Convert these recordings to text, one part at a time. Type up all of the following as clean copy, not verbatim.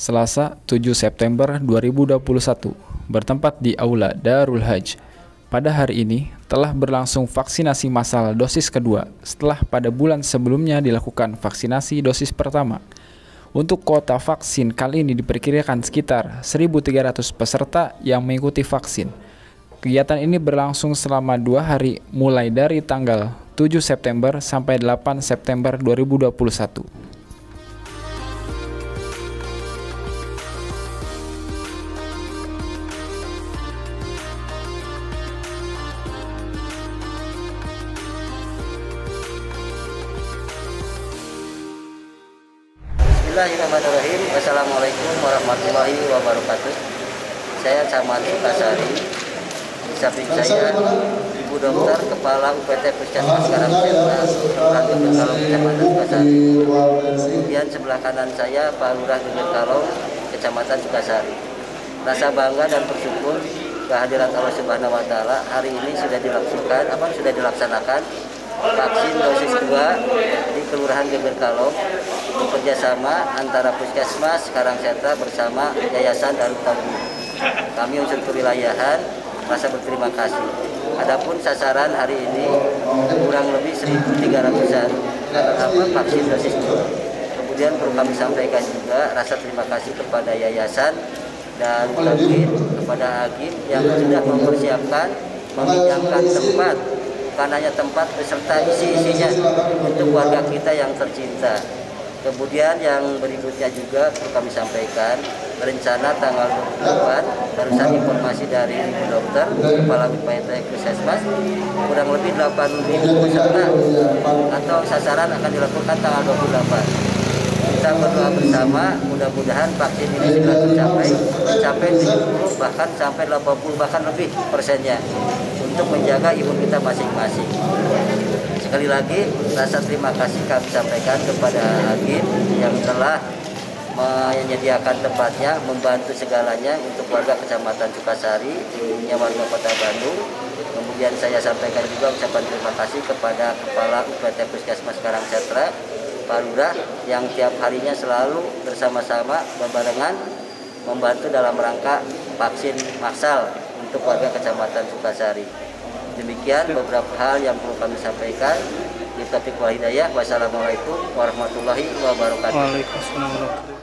Selasa 7 September 2021, bertempat di Aula Darul Hajj. Pada hari ini telah berlangsung vaksinasi massal dosis kedua setelah pada bulan sebelumnya dilakukan vaksinasi dosis pertama. Untuk kuota vaksin kali ini diperkirakan sekitar 1.300 peserta yang mengikuti vaksin. Kegiatan ini berlangsung selama 2 hari mulai dari tanggal 7 September sampai 8 September 2021. Bismillahirrahmanirrahim. Assalamualaikum warahmatullahi wabarakatuh. Saya Camat Sukasari. Di samping saya Ibu Dokter Kepala UPT Puskesmas Karangsetra, Kelurahan Gegerkalong, Kecamatan Sukasari. Kemudian sebelah kanan saya Pak Lurah Gegerkalong, Kecamatan Sukasari. Rasa bangga dan bersyukur kehadiran Allah Subhanahu Wa Taala hari ini sudah dilaksanakan vaksin dosis 2 di Kelurahan Gegerkalong bekerjasama antara Puskesmas Karangsetra bersama Yayasan Darut Tauhid. Kami unsur kewilayahan merasa berterima kasih. Adapun sasaran hari ini kurang lebih 1.300-an vaksin dosis 2. Kemudian perlu kami sampaikan juga rasa terima kasih kepada Yayasan dan Tauhid, kepada Agim yang sudah mempersiapkan meminjamkan tempat, bukan hanya tempat beserta isi-isinya untuk warga kita yang tercinta. Kemudian yang berikutnya juga perlu kami sampaikan, rencana tanggal 28, barusan informasi dari Ibu Dokter Kepala UPT Puskesmas, kurang lebih 8.000 peserta atau sasaran akan dilakukan tanggal 28. Kita berdoa bersama, mudah-mudahan vaksin ini segera mencapai 70 bahkan sampai 80 bahkan lebih persennya untuk menjaga imun kita masing-masing. Sekali lagi rasa terima kasih kami sampaikan kepada Agim yang telah menyediakan tempatnya, membantu segalanya untuk warga Kecamatan Sukasari, khususnya warga Kota Bandung. Kemudian saya sampaikan juga ucapan terima kasih kepada Kepala UPT Puskesmas Karangsetra, Pak Lurah, yang tiap harinya selalu bersama-sama berbarengan membantu dalam rangka vaksin massal untuk warga Kecamatan Sukasari. Demikian beberapa hal yang perlu kami sampaikan. Di taufiq wal hidayah. Wassalamualaikum warahmatullahi wabarakatuh. Waalaikumsalam warahmatullahi wabarakatuh.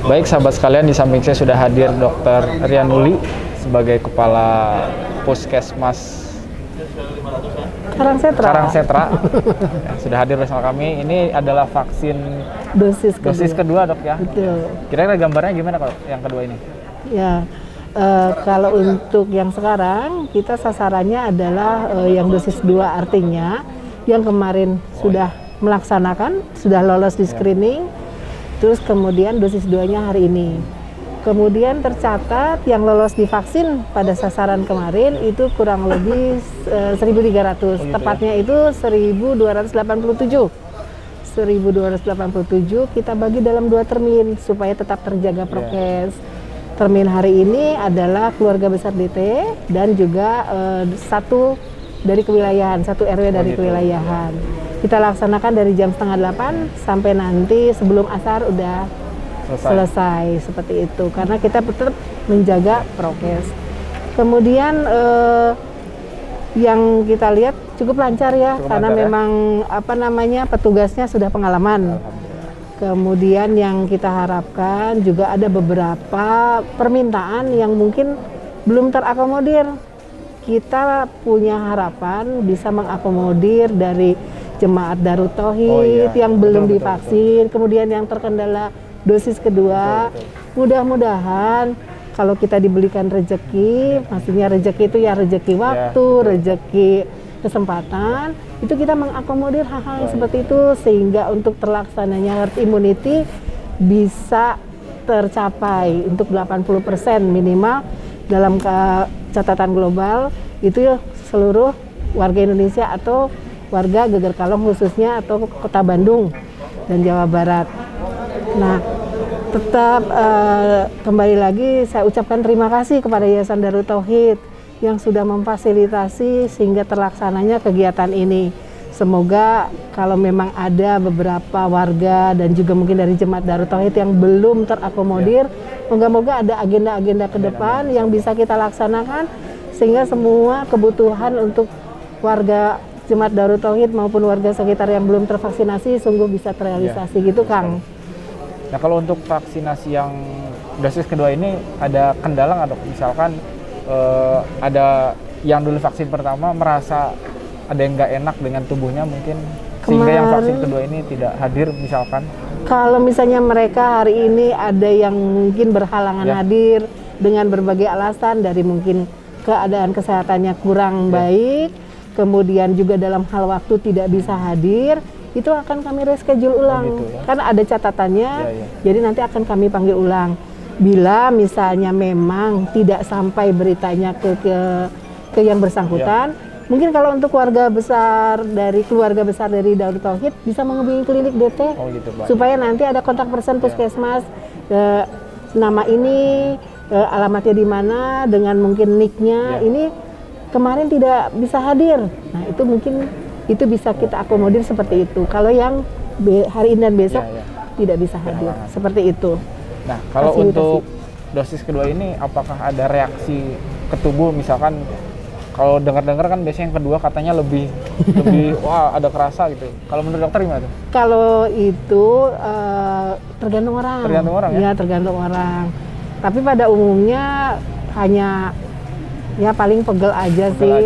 Baik sahabat sekalian, di samping saya sudah hadir Dr. Rianuli sebagai Kepala Puskesmas Karangsetra. Ya, sudah hadir bersama kami. Ini adalah vaksin dosis kedua dok ya? Betul. Kira-kira gambarnya gimana kalau yang kedua ini? Ya, kalau untuk yang sekarang kita sasarannya adalah yang dosis 2, artinya yang kemarin sudah melaksanakan, sudah lolos di screening. Terus kemudian dosis 2-nya hari ini. Kemudian tercatat yang lolos divaksin pada sasaran kemarin itu kurang lebih 1.300. Tepatnya itu 1.287. 1.287 kita bagi dalam 2 termin supaya tetap terjaga prokes. Termin hari ini adalah keluarga besar DT dan juga satu dari kewilayahan, satu RW dari kewilayahan. Kita laksanakan dari jam 7:30 sampai nanti sebelum asar udah selesai seperti itu, karena kita tetap menjaga prokes. Kemudian yang kita lihat cukup lancar ya, karena memang petugasnya sudah pengalaman. Kemudian yang kita harapkan juga ada beberapa permintaan yang mungkin belum terakomodir. Kita punya harapan bisa mengakomodir dari jemaat Darut Tauhid yang belum divaksin, kemudian yang terkendala dosis kedua. Mudah-mudahan kalau kita dibelikan rezeki, maksudnya rezeki itu ya rezeki waktu, rezeki kesempatan, itu kita mengakomodir hal-hal yang seperti itu sehingga untuk terlaksananya herd immunity bisa tercapai untuk 80% minimal dalam catatan global itu seluruh warga Indonesia atau warga Geger Kalong khususnya atau Kota Bandung dan Jawa Barat. Nah, tetap kembali lagi saya ucapkan terima kasih kepada Yayasan Darut Tauhid yang sudah memfasilitasi sehingga terlaksananya kegiatan ini. Semoga kalau memang ada beberapa warga dan juga mungkin dari Jemaat Darut Tauhid yang belum terakomodir, moga-moga ada agenda-agenda ke depan yang bisa kita laksanakan sehingga semua kebutuhan untuk warga Jemaat Darut Tauhid maupun warga sekitar yang belum tervaksinasi sungguh bisa terrealisasi gitu Kang. Nah kalau untuk vaksinasi yang dosis kedua ini ada kendala nggak dok? Misalkan ada yang dulu vaksin pertama merasa ada yang nggak enak dengan tubuhnya mungkin sehingga yang vaksin kedua ini tidak hadir misalkan? Kalau misalnya mereka hari ini ada yang mungkin berhalangan hadir dengan berbagai alasan dari mungkin keadaan kesehatannya kurang baik, kemudian juga dalam hal waktu tidak bisa hadir, itu akan kami reschedule ulang. Gitu, ya? Karena ada catatannya, jadi nanti akan kami panggil ulang. Bila misalnya memang tidak sampai beritanya ke yang bersangkutan, mungkin kalau untuk keluarga besar dari Darut Tauhid bisa menghubungi klinik DT supaya nanti ada kontak person puskesmas, nama ini, alamatnya di mana dengan mungkin nicknya ini kemarin tidak bisa hadir. Nah itu mungkin itu bisa kita akomodir seperti itu. Kalau yang hari ini dan besok tidak bisa hadir seperti itu. Nah kalau untuk dosis kedua ini apakah ada reaksi ke tubuh misalkan kalau dengar-dengar kan biasanya yang kedua katanya lebih wah ada kerasa gitu. Kalau menurut dokter gimana tuh? Kalau itu tergantung orang. Tergantung orang ya? Ya tergantung orang. Tapi pada umumnya hanya ya paling pegel aja sih,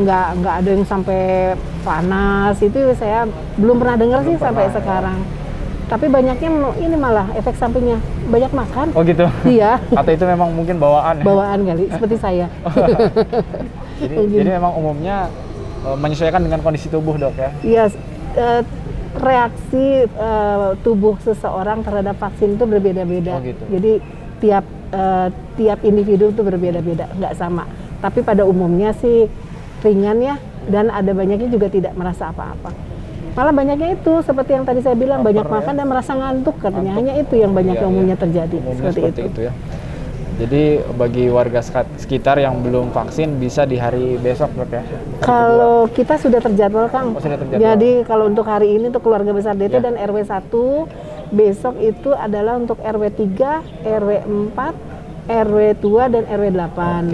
nggak ada yang sampai panas. Itu saya belum pernah dengar sih sampai sekarang. Tapi banyaknya ini malah efek sampingnya banyak makan. Oh gitu? Iya. Atau itu memang mungkin bawaan? Bawaan kali, seperti saya. Jadi memang umumnya menyesuaikan dengan kondisi tubuh dok ya? Iya, reaksi tubuh seseorang terhadap vaksin itu berbeda-beda. Oh gitu. Jadi tiap individu itu berbeda-beda, nggak sama. Tapi pada umumnya sih ringan ya, dan ada banyaknya juga tidak merasa apa-apa. Malah banyaknya itu seperti yang tadi saya bilang, banyak makan dan merasa ngantuk katanya. Hanya itu yang banyak umumnya terjadi. Seperti itu ya. Jadi bagi warga sekitar yang belum vaksin bisa di hari besok dok ya? Kalau kita sudah terjadwal Kang. Sudah terjadwal. Jadi kalau untuk hari ini untuk keluarga besar DT dan RW 1, besok itu adalah untuk RW 3, RW 4, RW 2 dan RW 8.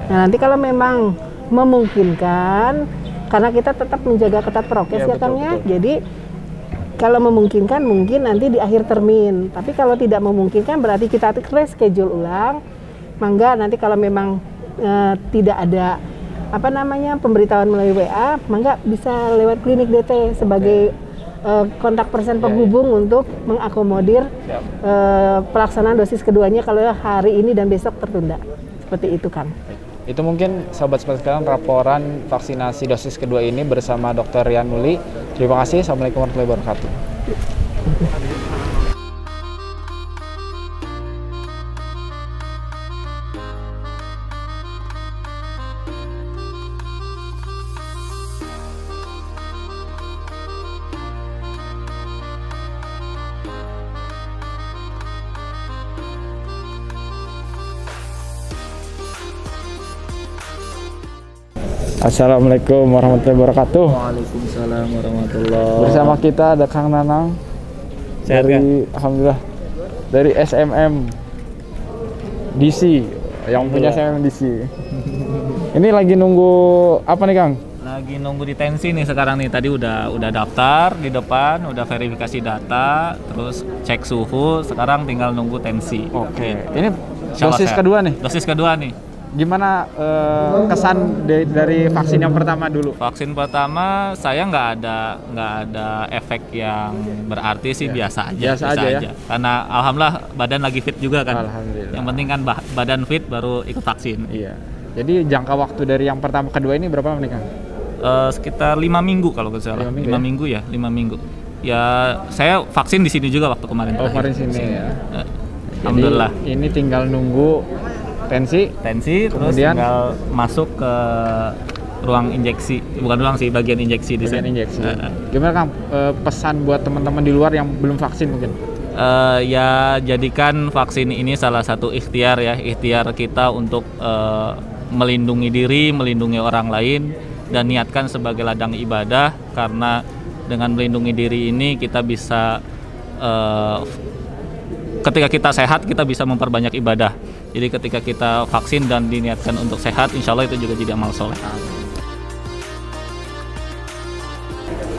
Nah, nanti kalau memang memungkinkan, karena kita tetap menjaga ketat prokes ya Kang ya. Jadi kalau memungkinkan mungkin nanti di akhir termin. Tapi kalau tidak memungkinkan berarti kita reschedule ulang. Mangga nanti kalau memang tidak ada pemberitahuan melalui WA, mangga bisa lewat klinik DT sebagai kontak person penghubung untuk mengakomodir pelaksanaan dosis keduanya kalau hari ini dan besok tertunda. Seperti itu Kang. Itu mungkin sahabat-sahabat sekalian laporan vaksinasi dosis kedua ini bersama Dr. Rian Muli. Terima kasih. Assalamualaikum warahmatullahi wabarakatuh. Assalamualaikum warahmatullahi wabarakatuh. Waalaikumsalam warahmatullahi wabarakatuh. Bersama kita ada Kang Nanang dari alhamdulillah dari SMM DC yang punya SMM DC. Ini lagi nunggu apa nih Kang? Lagi nunggu di tensi nih sekarang nih. Tadi udah daftar di depan, udah verifikasi data, terus cek suhu. Sekarang tinggal nunggu tensi. Oke. Ini dosis kedua nih. Dosis kedua nih. Gimana kesan dari vaksin yang pertama dulu? Vaksin pertama saya nggak ada efek yang berarti sih, biasa aja. Biasa aja ya? Karena alhamdulillah badan lagi fit juga kan. Alhamdulillah. Yang penting kan badan fit baru ikut vaksin. Iya. Jadi jangka waktu dari yang pertama kedua ini berapa menit, Kang? Sekitar 5 minggu kalau nggak salah. 5 minggu ya, 5 minggu. Ya saya vaksin di sini juga waktu kemarin. Oh, kemarin sini ya. Alhamdulillah. Jadi ini tinggal nunggu tensi, terus tinggal masuk ke ruang injeksi, bukan ruang sih, bagian injeksi di sini. Gimana Kang, pesan buat teman-teman di luar yang belum vaksin mungkin? Ya jadikan vaksin ini salah satu ikhtiar kita untuk melindungi diri, melindungi orang lain, dan niatkan sebagai ladang ibadah, karena dengan melindungi diri ini kita bisa ketika kita sehat kita bisa memperbanyak ibadah. Jadi ketika kita vaksin dan diniatkan untuk sehat, insya Allah itu juga jadi amal soleh.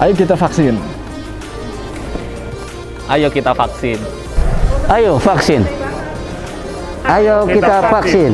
Ayo kita vaksin. Ayo kita vaksin. Ayo vaksin. Ayo kita vaksin.